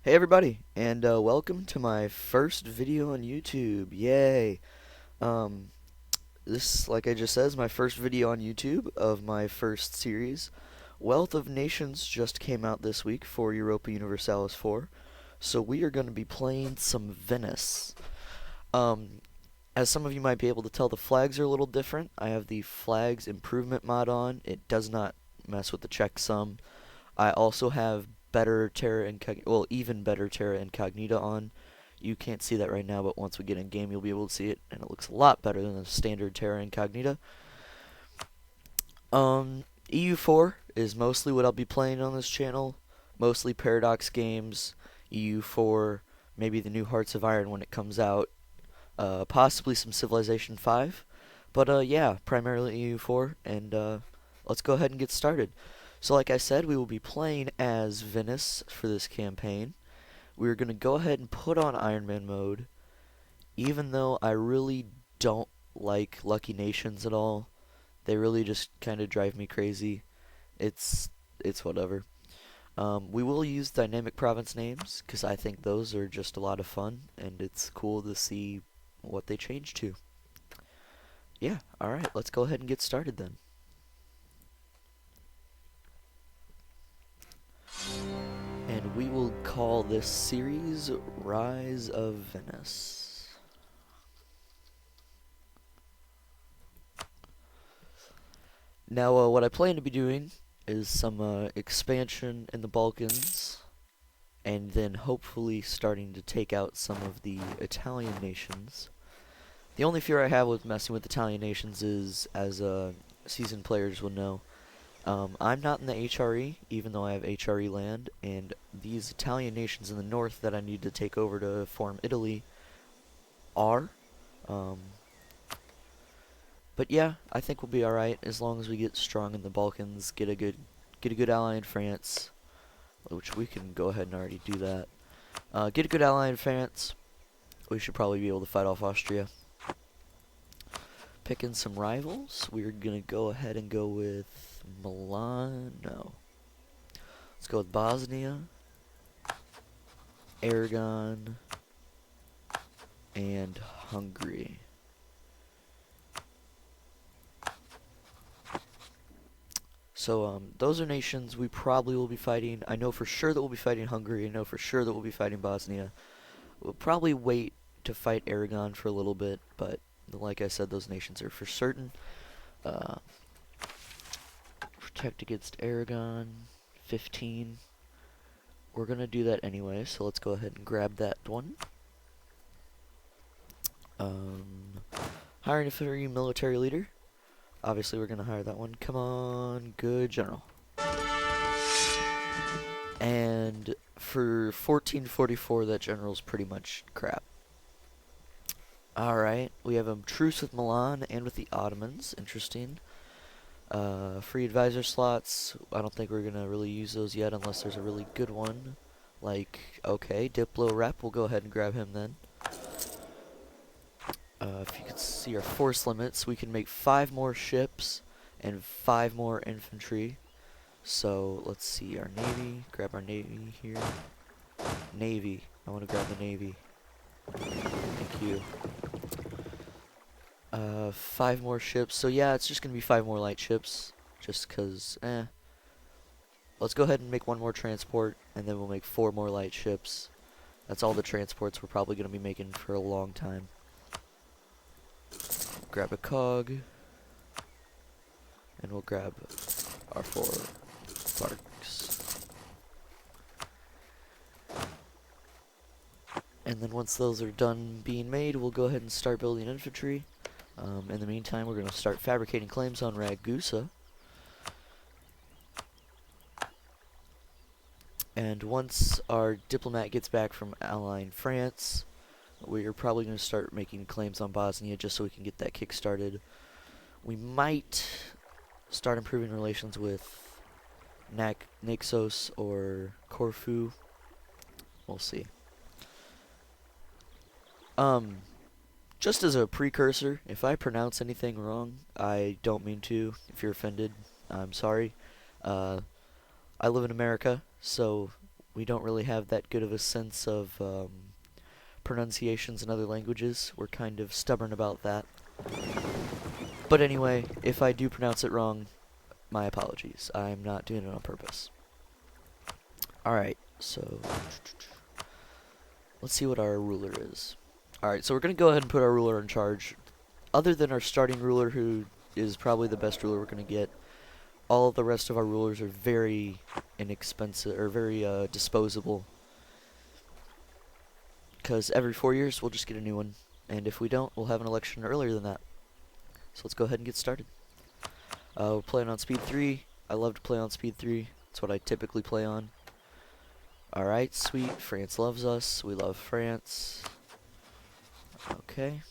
Hey everybody, and welcome to my first video on YouTube. Yay! Um, this, like I just said, is my first video on YouTube of my first series. Wealth of Nations just came out this week for Europa Universalis 4, so we are going to be playing some Venice. Um, as some of you might be able to tell, the flags are a little different. I have the Flags Improvement mod on. It does not mess with the checksum. I also have better Terra Incognita, well, even better Terra Incognita on. You can't see that right now, but once we get in game, you'll be able to see it, and it looks a lot better than the standard Terra Incognita. EU4 is mostly what I'll be playing on this channel. Mostly Paradox games, EU4, maybe the new Hearts of Iron when it comes out, possibly some Civilization 5. But yeah, primarily EU4, and let's go ahead and get started. So like I said, we will be playing as Venice for this campaign. We're going to go ahead and put on Iron Man mode, even though I really don't like Lucky Nations at all. They really just kind of drive me crazy. It's it's whatever. We will use dynamic province names, because I think those are just a lot of fun, and it's cool to see what they change to. Yeah, alright, let's go ahead and get started then. And we will call this series Rise of Venice. Now, what I plan to be doing is some expansion in the Balkans, and then hopefully starting to take out some of the Italian nations. The only fear I have with messing with Italian nations is, as seasoned players will know, I'm not in the HRE, even though I have HRE land, and these Italian nations in the north that I need to take over to form Italy are. Um, but yeah, I think we'll be alright as long as we get strong in the Balkans, get a good ally in France, which we can go ahead and already do that. Get a good ally in France. We should probably be able to fight off Austria. Picking some rivals. We're gonna go ahead and go with Milan. No. Let's go with Bosnia, Aragon, and Hungary. So, those are nations we probably will be fighting. I know for sure that we'll be fighting Hungary. I know for sure that we'll be fighting Bosnia. We'll probably wait to fight Aragon for a little bit, but like I said, those nations are for certain. Uh, protect against Aragon, 15. We're going to do that anyway, so let's go ahead and grab that one. Hiring a free military leader. Obviously, we're going to hire that one. Come on, good general. And for 1444, that general's pretty much crap. Alright, we have a truce with Milan and with the Ottomans. Interesting. Free advisor slots. I don't think we're going to really use those yet unless there's a really good one. Like, okay, Diplo Rep. We'll go ahead and grab him then. If you can see our force limits, we can make 5 more ships and 5 more infantry. So, let's see, our Navy. Grab our Navy here. Navy. I want to grab the Navy. Thank you. 5 more ships. So yeah, it's just gonna be 5 more light ships. Just cause, Let's go ahead and make 1 more transport, and then we'll make 4 more light ships. That's all the transports we're probably gonna be making for a long time. Grab a cog, and we'll grab our 4 barks. And then once those are done being made, we'll go ahead and start building infantry. In the meantime, we're going to start fabricating claims on Ragusa. And once our diplomat gets back from allying France, we're probably going to start making claims on Bosnia just so we can get that kick started. We might start improving relations with Naxos or Corfu. We'll see. Just as a precursor, if I pronounce anything wrong, I don't mean to. If you're offended, I'm sorry. I live in America, so we don't really have that good of a sense of pronunciations in other languages. We're kind of stubborn about that. But anyway, if I do pronounce it wrong, my apologies. I'm not doing it on purpose. Alright, so let's see what our ruler is. Alright, so we're going to go ahead and put our ruler in charge. Other than our starting ruler, who is probably the best ruler we're going to get, all of the rest of our rulers are very inexpensive, or very disposable. Because every 4 years, we'll just get a new one. And if we don't, we'll have an election earlier than that. So let's go ahead and get started. We're playing on speed 3. I love to play on speed 3. That's what I typically play on. Alright, sweet. France loves us. We love France. Okay.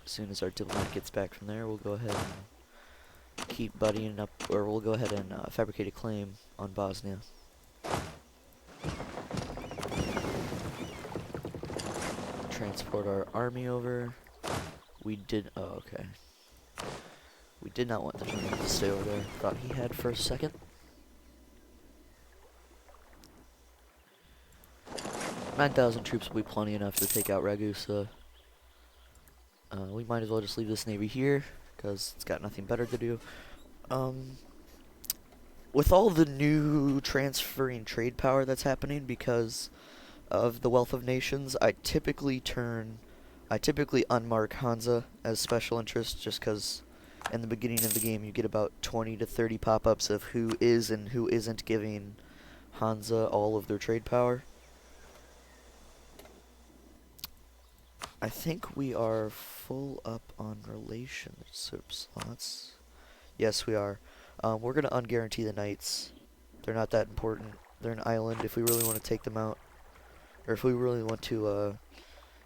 As soon as our diplomat gets back from there, we'll go ahead and keep buddying up, or we'll go ahead and fabricate a claim on Bosnia. Transport our army over. We did, oh, okay. We did not want the general to stay over there. Thought he had for a second. $9,000 troops will be plenty enough to take out Ragusa. We might as well just leave this navy here, because it's got nothing better to do. With all the new transferring trade power that's happening because of the wealth of nations, I typically unmark Hansa as special interest, just because in the beginning of the game you get about 20 to 30 pop-ups of who is and who isn't giving Hansa all of their trade power. I think we are full up on relationship slots. Yes, we are. We're going to unguarantee the knights. They're not that important. They're an island. If we really want to take them out, or if we really want to,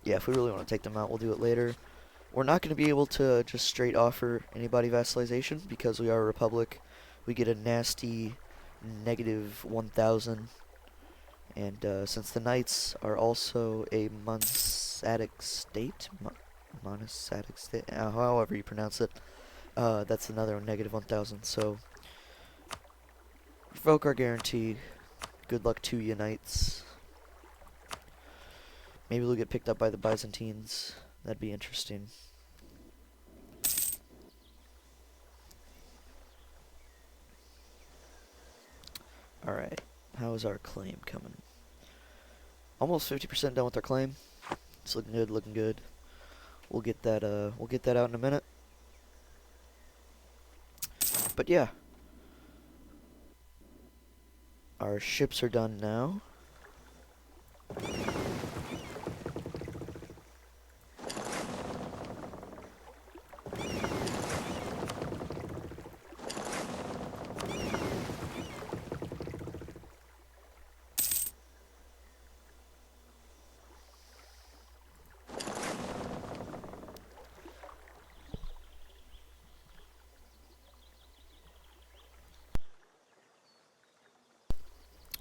yeah, if we really want to take them out, we'll do it later. We're not going to be able to just straight offer anybody vassalization because we are a republic. We get a nasty negative 1,000. And since the knights are also a monastic state, however you pronounce it, that's another negative 1,000. So revoke our guarantee. Good luck to you, knights. Maybe we'll get picked up by the Byzantines. That'd be interesting. Alright, how is our claim coming? Almost 50% done with our claim. It's looking good, looking good. We'll get that out in a minute. But yeah. Our ships are done now.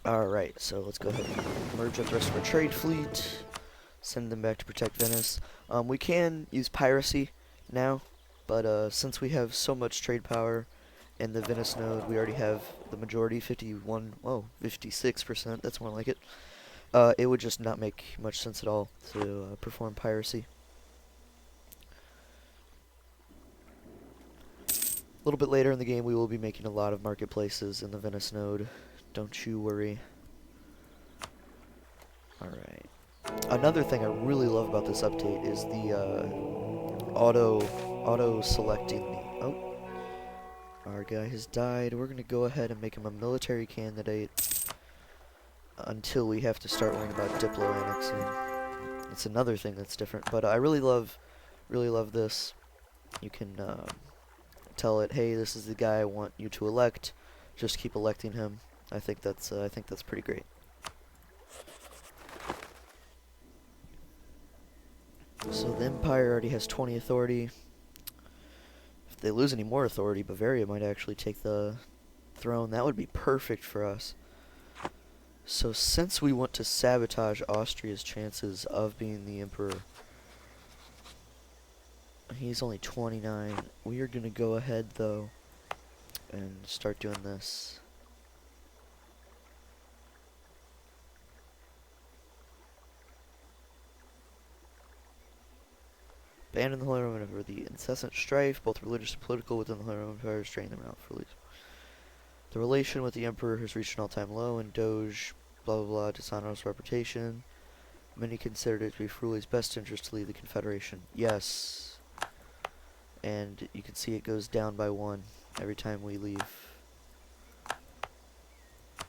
Alright, so let's go ahead and merge up the rest of our trade fleet. Send them back to protect Venice. We can use piracy now, but since we have so much trade power in the Venice node, we already have the majority, 56%, that's more like it. It would just not make much sense at all to perform piracy. A little bit later in the game, we will be making a lot of marketplaces in the Venice node. Don't you worry. Alright. Another thing I really love about this update is the auto selecting the... Oh. Our guy has died. We're going to go ahead and make him a military candidate until we have to start worrying about Diplo annexing. It's another thing that's different, but I really love this. You can tell it, hey, this is the guy I want you to elect. Just keep electing him. I think that's pretty great. So the Empire already has 20 authority. If they lose any more authority, Bavaria might actually take the throne. That would be perfect for us. So since we want to sabotage Austria's chances of being the emperor, he's only 29. We are going to go ahead, though, and start doing this. Abandon the Holy Roman Empire. The incessant strife, both religious and political, within the Holy Roman Empire is draining them out for release. The relation with the Emperor has reached an all-time low, and Doge, blah blah blah, dishonors reputation. Many considered it to be Fruli's best interest to leave the Confederation. Yes. And you can see it goes down by 1 every time we leave.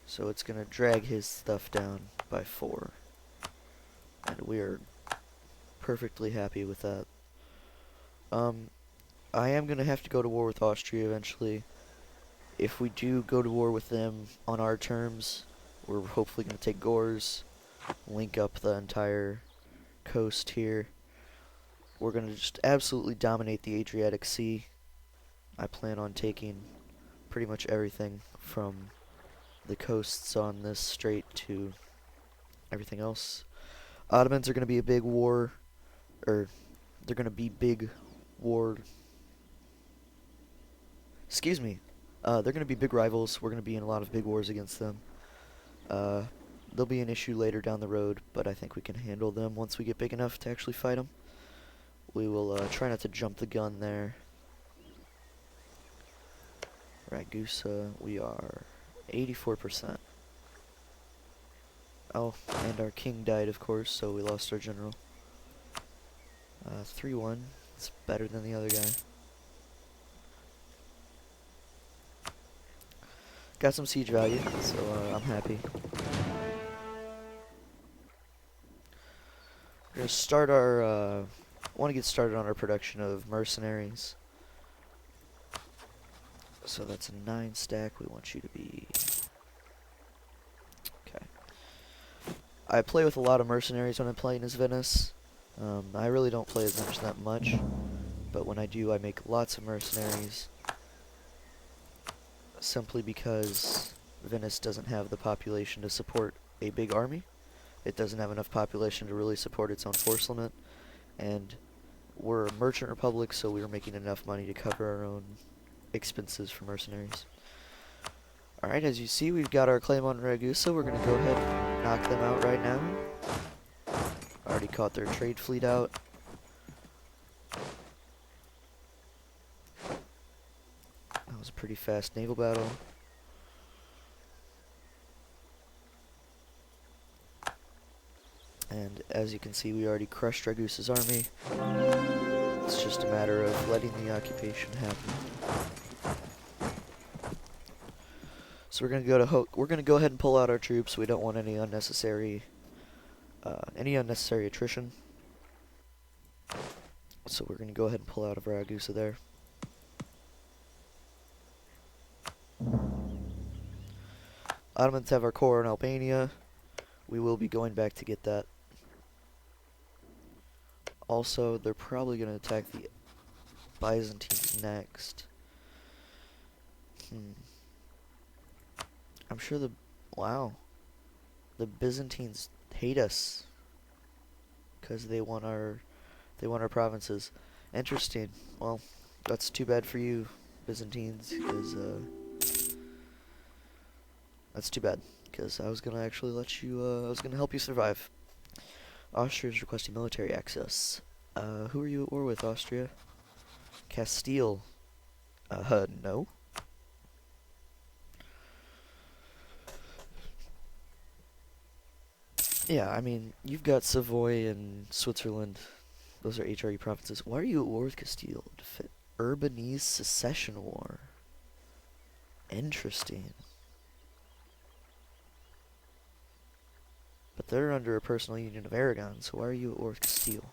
So it's going to drag his stuff down by 4. And we are perfectly happy with that. I am going to have to go to war with Austria eventually. If we do go to war with them on our terms, we're hopefully going to take Gors, link up the entire coast here. We're going to just absolutely dominate the Adriatic Sea. I plan on taking pretty much everything from the coasts on this strait to everything else. Ottomans are going to be a big war, or they're going to be big war. Excuse me. They're going to be big rivals. We're going to be in a lot of big wars against them. There'll be an issue later down the road, but I think we can handle them once we get big enough to actually fight them. We will try not to jump the gun there. Ragusa, we are 84%. Oh, and our king died, of course, so we lost our general. 3-1. It's better than the other guy. Got some siege value, so I'm happy. We're gonna start our. Want to get started on our production of mercenaries. So that's a 9 stack. We want you to be. Okay. I play with a lot of mercenaries when I'm playing as Venice. I really don't play as Venice that much, but when I do, I make lots of mercenaries. Simply because Venice doesn't have the population to support a big army. It doesn't have enough population to really support its own force limit, and we're a merchant republic, so we were making enough money to cover our own expenses for mercenaries. Alright, as you see, we've got our claim on Ragusa. We're going to go ahead and knock them out right now. Already caught their trade fleet out. That was a pretty fast naval battle. And as you can see, we already crushed Ragusa's army. It's just a matter of letting the occupation happen. So we're gonna go ahead and pull out our troops. We don't want any unnecessary attrition. So we're gonna go ahead and pull out of Ragusa there. Ottomans have our core in Albania. We will be going back to get that. Also, they're probably going to attack the Byzantines next. I'm sure wow. The Byzantines hate us because they want our provinces. Interesting. Well, that's too bad for you, Byzantines, because that's too bad, because I was gonna actually let you. I was gonna help you survive. Austria is requesting military access. Who are you at war with, Austria? Castile. No. Yeah, I mean, you've got Savoy and Switzerland. Those are HRE provinces. Why are you at war with Castile? Urbanese secession war. Interesting. But they're under a personal union of Aragon, so why are you at war with Castile?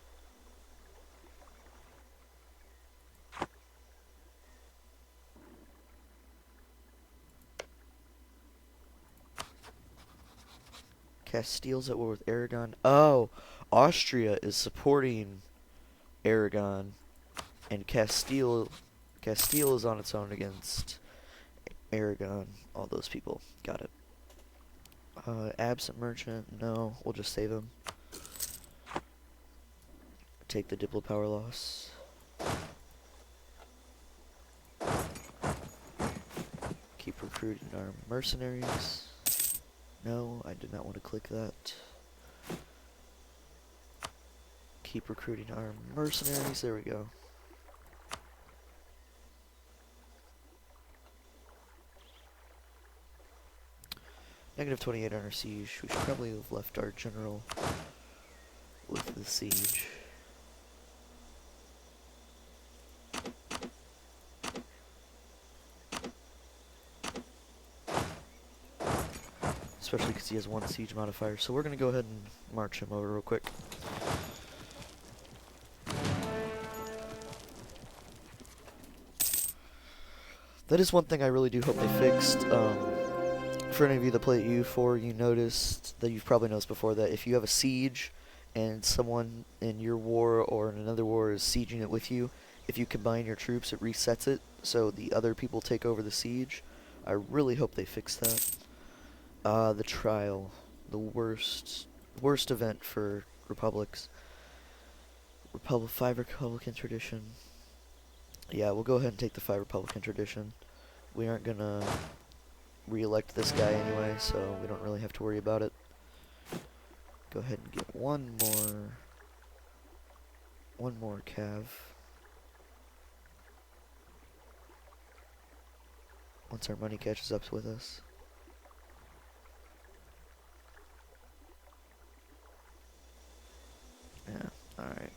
Castile's at war with Aragon. Oh, Austria is supporting Aragon, and Castile is on its own against Aragon. All those people. Got it. Absent merchant. No, we'll just save him. Take the diplo power loss. Keep recruiting our mercenaries. No, I did not want to click that. keep recruiting our mercenaries. There we go. Negative 28 on our siege. We should probably have left our general with the siege. Especially because he has 1 siege modifier. So we're going to go ahead and march him over real quick. That is one thing I really do hope they fixed. For any of you that play at U4, you noticed that you've probably noticed before that if you have a siege and someone in your war or in another war is sieging it with you, if you combine your troops, it resets it so the other people take over the siege. I really hope they fix that. The trial, the worst event for republics. 5 Republican tradition. Yeah, we'll go ahead and take the 5 Republican tradition. We aren't gonna re-elect this guy anyway, so we don't really have to worry about it. Go ahead and get one more cav. Once our money catches up with us. Yeah, alright.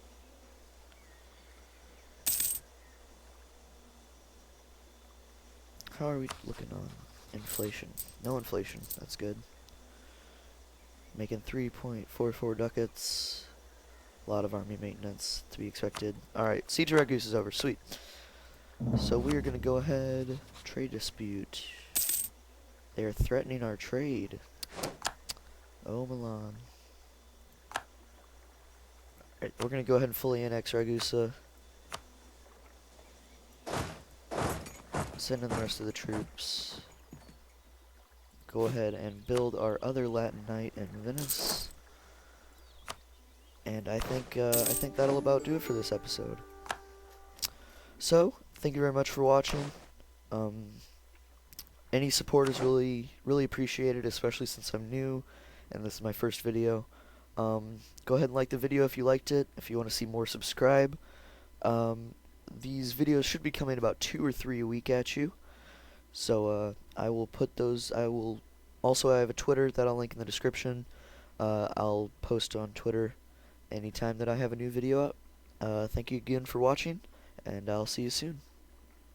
How are we looking on inflation? No inflation, that's good. Making 3.44 ducats. A lot of army maintenance to be expected. Alright, Siege of Ragus is over, sweet. So we are going to go ahead, trade dispute. They are threatening our trade. Oh, Milan. Alright, we're going to go ahead and fully annex Ragusa. Send in the rest of the troops. Go ahead and build our other Latin Knight in Venice. And I think that'll about do it for this episode. So, thank you very much for watching. Any support is really appreciated, especially since I'm new and this is my first video. Go ahead and like the video if you liked it. If you want to see more, subscribe. These videos should be coming about 2 or 3 a week at you. So I will put those. I have a Twitter that I'll link in the description. I'll post on Twitter anytime that I have a new video up. Thank you again for watching, and I'll see you soon.